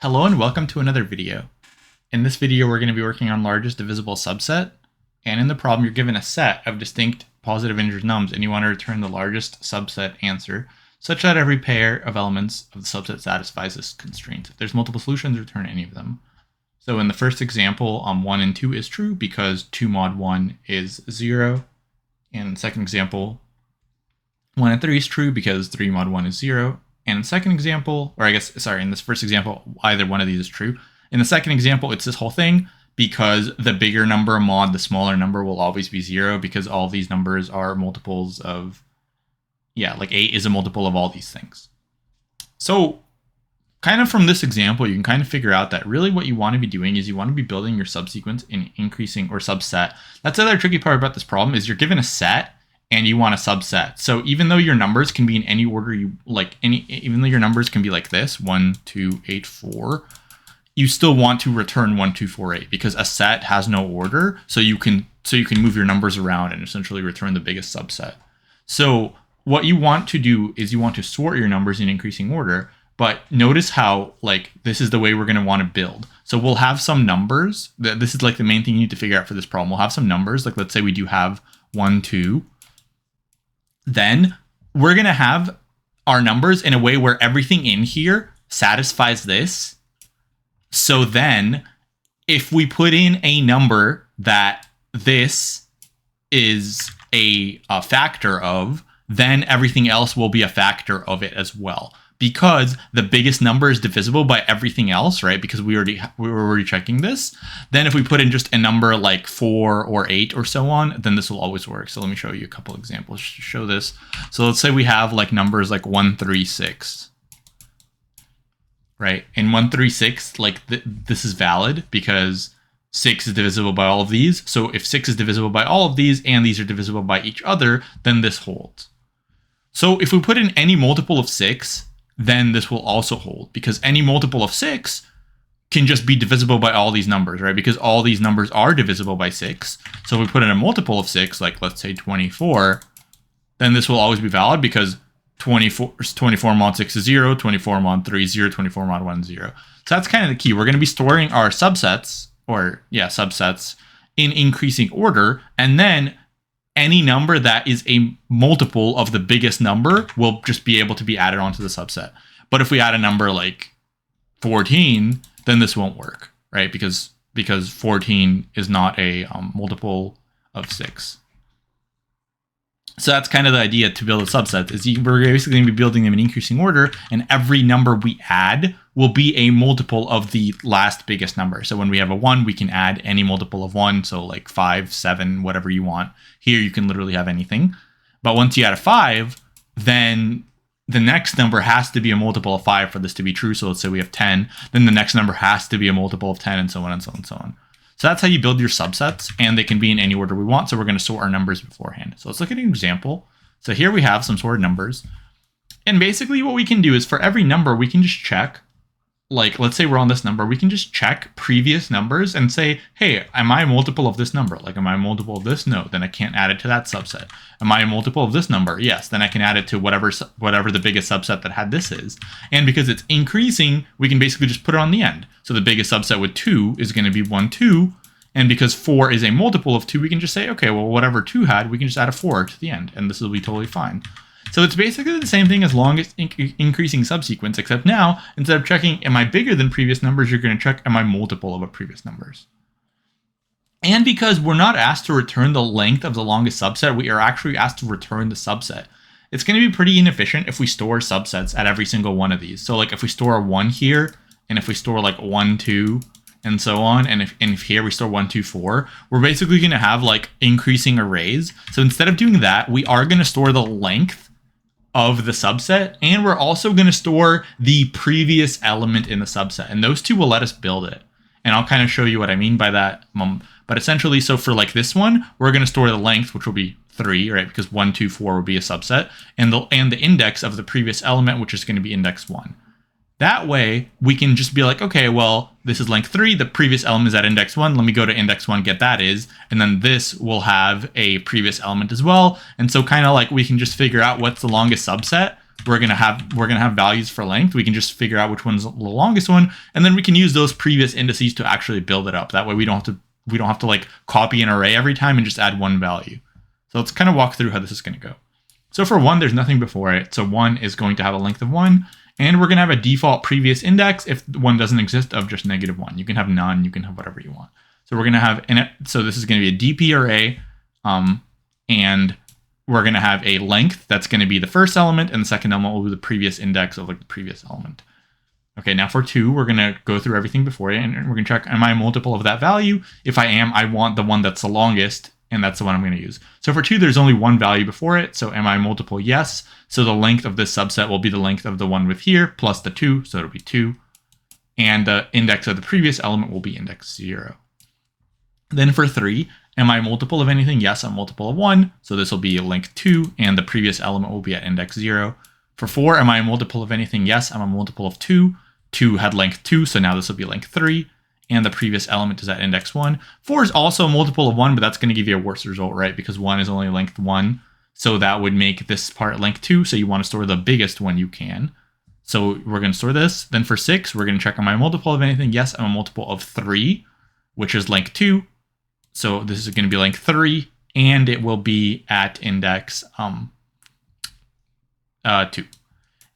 Hello and welcome to another video. In this video, we're going to be working on largest divisible subset. And in the problem, you're given a set of distinct positive integer nums, and you want to return the largest subset answer, such that every pair of elements of the subset satisfies this constraint. If there's multiple solutions, return any of them. So in the first example, 1 and 2 is true because 2 mod 1 is 0. And in the second example, 1 and 3 is true because 3 mod 1 is 0. And in the second example, or I guess, sorry, in this first example, either one of these is true. In the second example, it's this whole thing because the bigger number mod the smaller number will always be 0 because all these numbers are multiples of, like 8 is a multiple of all these things. So kind of from this example, you can kind of figure out that really what you want to be doing is you want to be building your subsequence in increasing or subset. That's the other tricky part about this problem is you're given a set and you want a subset. So even though your numbers can be in any order you like, even though your numbers can be like this, 1, 2, 8, 4, you still want to return 1, 2, 4, 8 because a set has no order. So you can move your numbers around and essentially return the biggest subset. So what you want to do is you want to sort your numbers in increasing order. But notice how this is the way we're going to want to build. So we'll have some numbers. This is the main thing you need to figure out for this problem. We'll have some numbers. Let's say we do have 1, 2. Then we're going to have our numbers in a way where everything in here satisfies this. So then if we put in a number that this is a factor of, then everything else will be a factor of it as well. Because the biggest number is divisible by everything else, right? Because we were already checking this. Then if we put in just a number like 4 or 8 or so on, then this will always work. So let me show you a couple examples to show this. So let's say we have numbers like 1, 3, 6, right? And 1, 3, 6, this is valid because 6 is divisible by all of these. So if 6 is divisible by all of these and these are divisible by each other, then this holds. So if we put in any multiple of 6, then this will also hold because any multiple of 6 can just be divisible by all these numbers, right? Because all these numbers are divisible by 6. So if we put in a multiple of 6, like let's say 24, then this will always be valid because 24 mod 6 is 0, 24 mod 3 is 0, 24 mod 1 is 0. So that's kind of the key. We're going to be storing our subsets, subsets in increasing order, and then any number that is a multiple of the biggest number will just be able to be added onto the subset. But if we add a number like 14, then this won't work, right? Because 14 is not a multiple of 6. So that's kind of the idea to build a subset is we're basically going to be building them in increasing order, and every number we add will be a multiple of the last biggest number. So when we have a 1, we can add any multiple of 1. So like 5, 7, whatever you want. Here you can literally have anything. But once you add a 5, then the next number has to be a multiple of 5 for this to be true. So let's say we have 10. Then the next number has to be a multiple of 10 and so on and so on and so on. So that's how you build your subsets, and they can be in any order we want. So we're going to sort our numbers beforehand. So let's look at an example. So here we have some sorted numbers. And basically what we can do is for every number, we can just check, let's say we're on this number, we can just check previous numbers and say, hey, am I a multiple of this number? Am I a multiple of this? No, then I can't add it to that subset. Am I a multiple of this number? Yes, then I can add it to whatever the biggest subset that had this is. And because it's increasing, we can basically just put it on the end. So the biggest subset with 2 is going to be 1, 2. And because 4 is a multiple of 2, we can just say, okay, well, whatever 2 had, we can just add a 4 to the end, and this will be totally fine. So it's basically the same thing as longest increasing subsequence, except now, instead of checking, am I bigger than previous numbers, you're going to check, am I multiple of a previous numbers? And because we're not asked to return the length of the longest subset, we are actually asked to return the subset. It's going to be pretty inefficient if we store subsets at every single one of these. So if we store a 1 here, and if we store 1, 2, and so on, and if here we store 1, 2, 4, we're basically going to have increasing arrays. So instead of doing that, we are going to store the length of the subset, and we're also going to store the previous element in the subset, and those two will let us build it. And I'll kind of show you what I mean by that. But essentially, so for this one, we're going to store the length, which will be 3, right? Because 1, 2, 4 will be a subset, and the index of the previous element, which is going to be index 1. That way, we can just be like, okay, well, this is length 3. The previous element is at index 1. Let me go to index 1, get that is. And then this will have a previous element as well. And so kind of we can just figure out what's the longest subset we're gonna have values for length. We can just figure out which one's the longest one, and then we can use those previous indices to actually build it up. That way we don't have to like copy an array every time and just add one value. So let's kind of walk through how this is going to go. So for 1, there's nothing before it. So 1 is going to have a length of 1, and we're going to have a default previous index if 1 doesn't exist of just -1. You can have none, you can have whatever you want. So we're going to have, so this is going to be a DP array, and we're going to have a length that's going to be the first element, and the second element will be the previous index of like the previous element. Okay, now for 2, we're going to go through everything before it, and we're going to check, am I a multiple of that value? If I am, I want the one that's the longest, and that's the one I'm going to use. So for 2, there's only one value before it. So am I multiple? Yes. So the length of this subset will be the length of the one with here plus the 2. So it'll be 2. And the index of the previous element will be index 0. Then for 3, am I multiple of anything? Yes, I'm multiple of 1. So this will be length 2, and the previous element will be at index 0. For 4, am I a multiple of anything? Yes, I'm a multiple of 2. 2 had length 2, so now this will be length 3. And the previous element is at index 1. 4 is also a multiple of 1, but that's going to give you a worse result, right? Because 1 is only length 1. So that would make this part length 2. So you want to store the biggest one you can. So we're going to store this. Then for 6, we're going to check, am I a multiple of anything? Yes, I'm a multiple of 3, which is length 2. So this is going to be length 3, and it will be at index 2.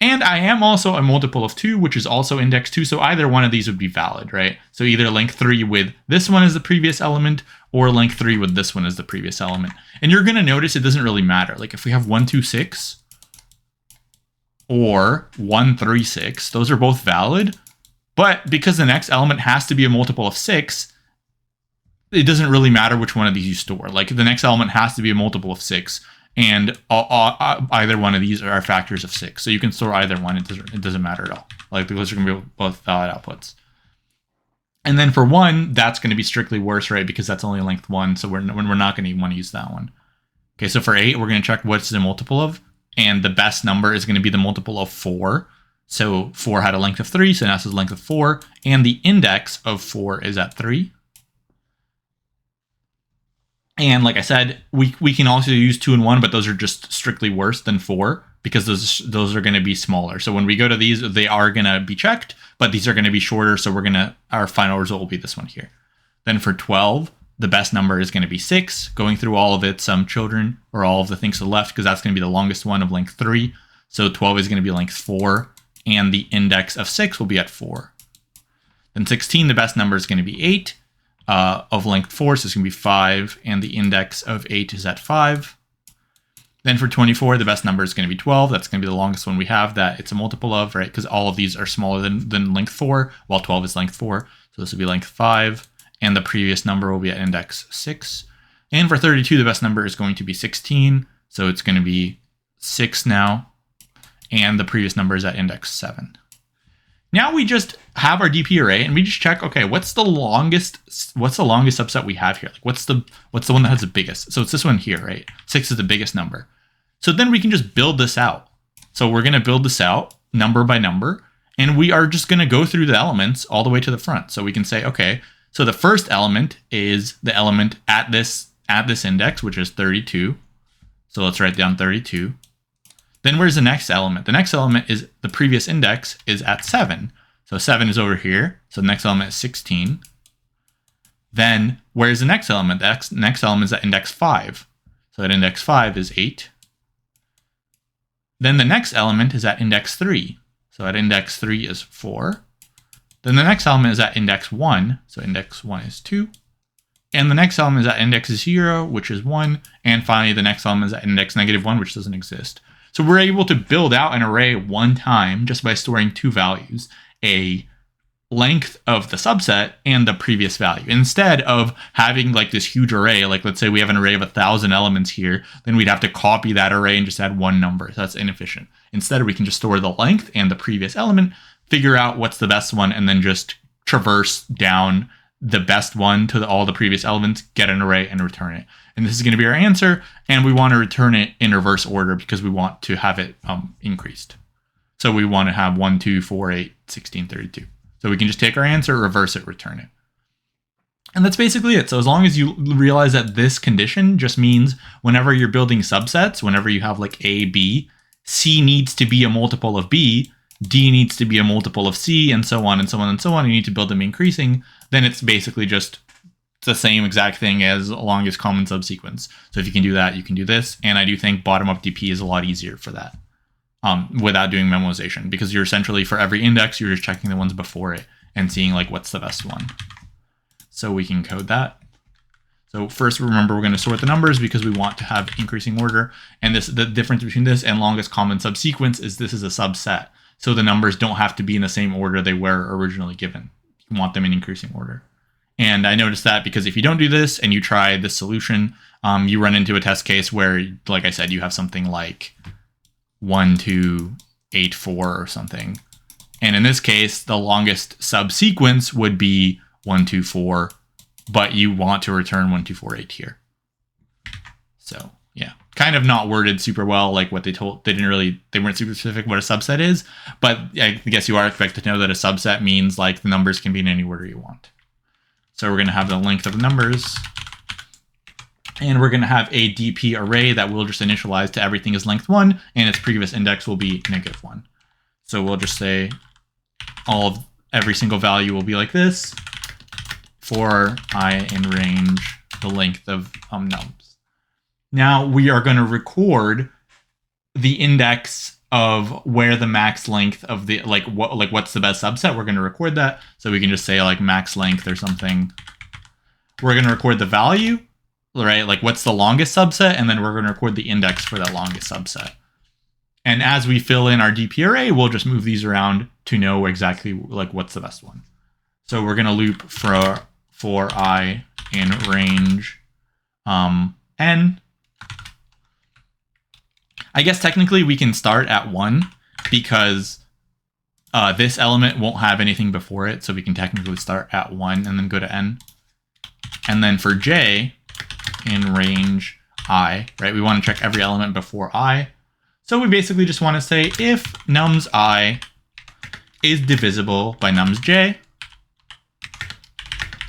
And I am also a multiple of 2, which is also index 2. So either one of these would be valid, right? So either length 3 with this one as the previous element, or length 3 with this one as the previous element. And you're going to notice it doesn't really matter. Like if we have 1, 2, 6 or 1, 3, 6, those are both valid. But because the next element has to be a multiple of 6, it doesn't really matter which one of these you store. Like the next element has to be a multiple of 6. And either one of these are factors of 6. So you can store either one. It doesn't matter at all. Like those are going to be both valid outputs. And then for 1, that's going to be strictly worse, right? Because that's only length 1. So we're not going to want to use that one. Okay, so for 8, we're going to check what's the multiple of. And the best number is going to be the multiple of 4. So 4 had a length of 3. So now this is length of 4. And the index of 4 is at 3. And like I said, we can also use 2 and 1, but those are just strictly worse than 4 because those are going to be smaller. So when we go to these, they are going to be checked, but these are going to be shorter. So our final result will be this one here. Then for 12, the best number is going to be 6, going through all of its children or all of the things to the left, because that's going to be the longest one of length 3. So 12 is going to be length 4, and the index of 6 will be at 4. Then 16, the best number is going to be 8. Of length 4, so it's going to be 5, and the index of 8 is at 5. Then for 24, the best number is going to be 12. That's going to be the longest one we have that it's a multiple of, right? Because all of these are smaller than length 4, while 12 is length 4. So this will be length 5, and the previous number will be at index 6. And for 32, the best number is going to be 16, so it's going to be 6 now, and the previous number is at index 7. Now we just have our DP array and we just check, okay, what's the longest subset we have here? Like what's the one that has the biggest? So it's this one here, right? 6 is the biggest number. So then we can just build this out. So we're going to build this out number by number, and we are just going to go through the elements all the way to the front. So we can say, okay, so the first element is the element at this index, which is 32. So let's write down 32. Then where's the next element? The next element is the previous index is at 7. So 7 is over here. So the next element is 16. Then where's the next element? The next element is at index 5. So at index 5 is 8. Then the next element is at index 3. So at index 3 is 4. Then the next element is at index 1. So index 1 is 2. And the next element is at index 0, which is 1. And finally, the next element is at index -1, which doesn't exist. So we're able to build out an array one time just by storing 2 values, a length of the subset and the previous value. Instead of having like this huge array, like let's say we have an array of 1,000 elements here, then we'd have to copy that array and just add one number. So that's inefficient. Instead, we can just store the length and the previous element, figure out what's the best one, and then just traverse down the best one to all the previous elements, get an array, and return it. And this is going to be our answer, and we want to return it in reverse order because we want to have it increased. So we want to have 1, 2, 4, 8, 16, 32. So we can just take our answer, reverse it, return it. And that's basically it. So as long as you realize that this condition just means whenever you're building subsets, whenever you have like A, B, C needs to be a multiple of B, D needs to be a multiple of C, and so on and so on and so on. You need to build them increasing. Then it's basically just the same exact thing as longest common subsequence. So if you can do that, you can do this. And I do think bottom-up DP is a lot easier for that without doing memoization, because you're essentially, for every index, you're just checking the ones before it and seeing like what's the best one. So we can code that. So first, remember, we're going to sort the numbers because we want to have increasing order. And the difference between this and longest common subsequence is this is a subset. So the numbers don't have to be in the same order they were originally given. You want them in increasing order. And I noticed that because if you don't do this and you try this solution, you run into a test case where, like I said, you have something like 1, 2, 8, 4 or something. And in this case, the longest subsequence would be 1, 2, 4, but you want to return 1, 2, 4, 8 here. So yeah, kind of not worded super well, like what they weren't super specific what a subset is, but I guess you are expected to know that a subset means like the numbers can be in any order you want. So we're going to have the length of the numbers, and we're going to have a DP array that we'll just initialize to everything is length 1, and its previous index will be -1. So we'll just say every single value will be like this for I in range the length of nums. Now we are going to record the index of where the max length of the what's the best subset. We're going to record that, so we can just say like max length or something. We're going to record the value, right? Like what's the longest subset, and then we're going to record the index for that longest subset. And as we fill in our DP array, we'll just move these around to know exactly like what's the best one. So we're going to loop for I in range n. I guess technically we can start at 1 because this element won't have anything before it, so we can technically start at 1 and then go to n. And then for j in range I, right, we want to check every element before I. So we basically just want to say if nums I is divisible by nums j,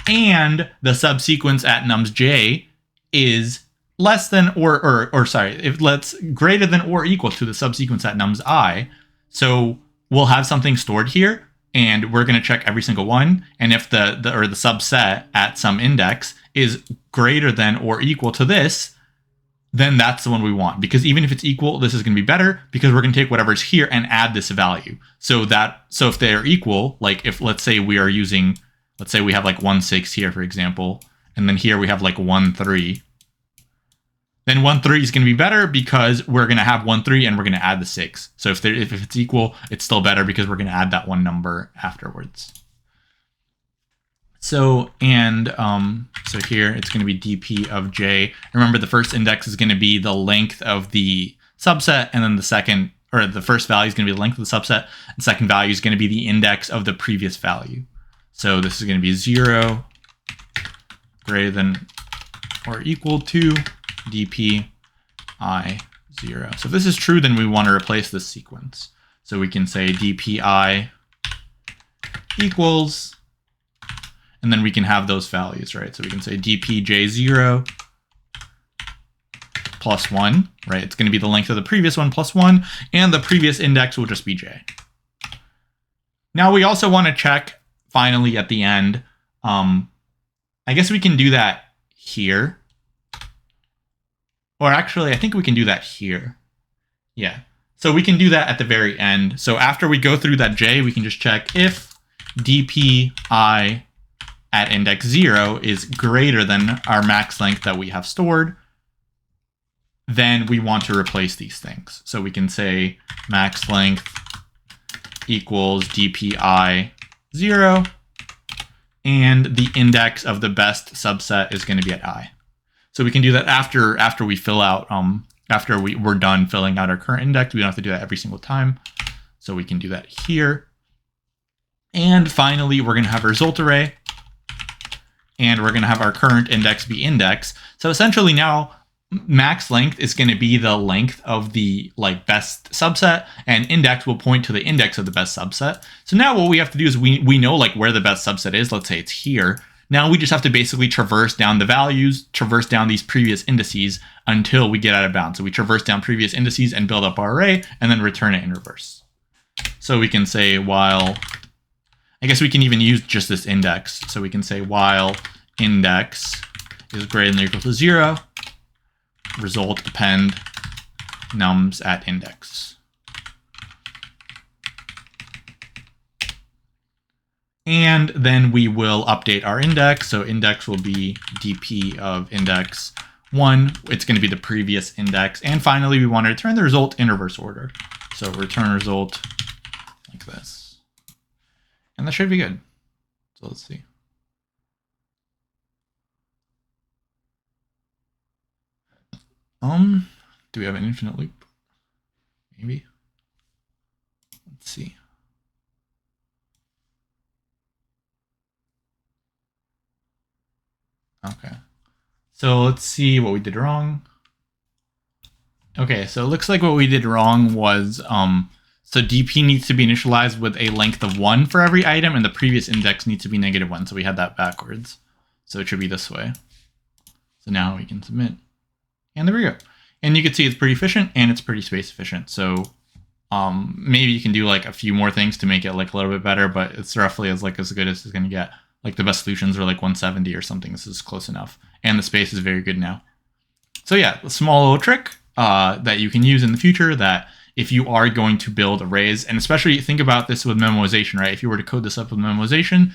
and the subsequence at nums j is less than if let's greater than or equal to the subsequence at nums I. So we'll have something stored here, and we're going to check every single one. And if the subset at some index is greater than or equal to this, then that's the one we want. Because even if it's equal, this is going to be better because we're going to take whatever's here and add this value. So if they're equal, like if let's say we have like 1, 6 here, for example, and then here we have like 1, 3. Then 1, 3 is going to be better because we're going to have 1, 3 and we're going to add the 6. So if it's equal, it's still better because we're going to add that one number afterwards. So so here it's going to be dp of j. Remember, the first index is going to be the length of the subset, and then the first value is going to be the length of the subset. The second value is going to be the index of the previous value. So this is going to be 0 greater than or equal to dp I 0. So if this is true, then we want to replace this sequence. So we can say dp I equals, and then we can have those values, right? So we can say dp j0 plus 1, right? It's going to be the length of the previous one plus 1, and the previous index will just be j. Now we also want to check, finally, at the end, I guess we can do that here. Or actually, I think we can do that here. Yeah. So we can do that at the very end. So after we go through that j, we can just check if dp I at index 0 is greater than our max length that we have stored, then we want to replace these things. So we can say max length equals dp I 0, and the index of the best subset is going to be at I. So we can do that after we fill out, after we're done filling out our current index. We don't have to do that every single time. So we can do that here. And finally, we're going to have a result array, and we're going to have our current index be index. So essentially now max length is going to be the length of the best subset, and index will point to the index of the best subset. So now what we have to do is we know where the best subset is. Let's say it's here. Now we just have to basically traverse down the values, traverse down these previous indices until we get out of bounds. So we traverse down previous indices and build up our array and then return it in reverse. So we can say while, I guess we can even use just this index. So we can say while index is greater than or equal to 0, result append nums at index. And then we will update our index. So index will be dp of index 1. It's going to be the previous index. And finally, we want to return the result in reverse order. So return result like this. And that should be good. So let's see. Do we have an infinite loop? Maybe. Let's see. Okay. So let's see what we did wrong. Okay, so it looks like what we did wrong was, so DP needs to be initialized with a length of 1 for every item, and the previous index needs to be -1. So we had that backwards. So it should be this way. So now we can submit. And there we go. And you can see it's pretty efficient and it's pretty space efficient. So maybe you can do like a few more things to make it like a little bit better, but it's roughly as good as it's going to get. Like the best solutions are like 170 or something. This is close enough. And the space is very good now. So yeah, a small little trick that you can use in the future, that if you are going to build arrays, and especially think about this with memoization, right? If you were to code this up with memoization,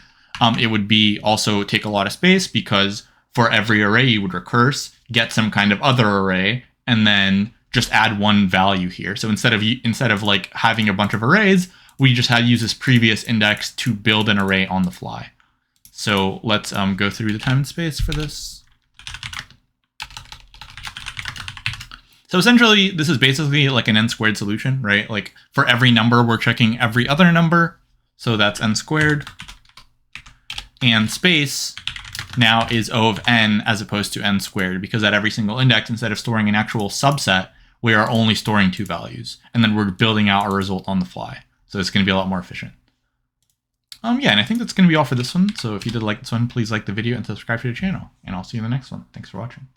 it would be also take a lot of space, because for every array you would recurse, get some kind of other array, and then just add one value here. So instead of like having a bunch of arrays, we just had to use this previous index to build an array on the fly. So let's go through the time and space for this. So essentially, this is basically like an n² solution, right? Like for every number, we're checking every other number. So that's n². And space now is O of n as opposed to n², because at every single index, instead of storing an actual subset, we are only storing 2 values. And then we're building out our result on the fly. So it's going to be a lot more efficient. Yeah, and I think that's going to be all for this one. So if you did like this one, please like the video and subscribe to the channel. And I'll see you in the next one. Thanks for watching.